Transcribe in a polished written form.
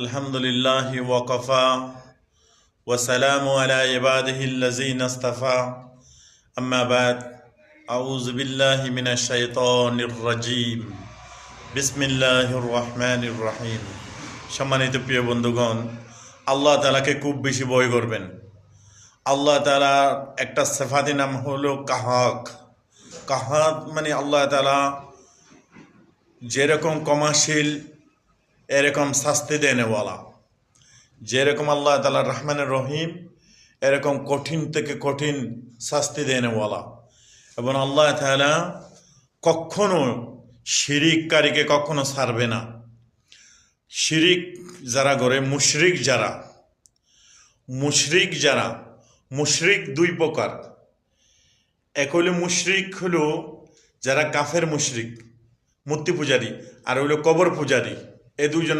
আলহামদুলিল্লাহি ওয়াকাফা ওয়াসালামু আলা ইবাদিহিল্লাযীনা ইসতাফা আম্মা বাদ আউযু বিল্লাহি মিনাশ শাইতানির রাজীম বিসমিল্লাহির রহমানির রহিম। সম্মানিত প্রিয় বন্ধুগণ, আল্লাহ তাআলাকে খুব বেশি ভয় করবেন। আল্লাহ তাআলার একটা সিফাতি নাম হলো কাহাক। কাহাক মানে আল্লাহ তাআলা যেরকম ক্ষমাশীল এরকম শাস্তি দেনেওয়ালা, যেরকম আল্লাহ তাআলা রহমানের রহিম এরকম কঠিন থেকে কঠিন শাস্তি দেনেওয়ালা। এবং আল্লাহ তাআলা কখনো শিরিককারীকে কখনো ছাড়বে না। শিরিক যারা করে, মুশরিক যারা মুশরিক দুই প্রকার। এক হলো মুশরিক হলো যারা কাফের মুশরিক, মূর্তি পূজারী, আর হইল কবর পূজারী। এই দুইজন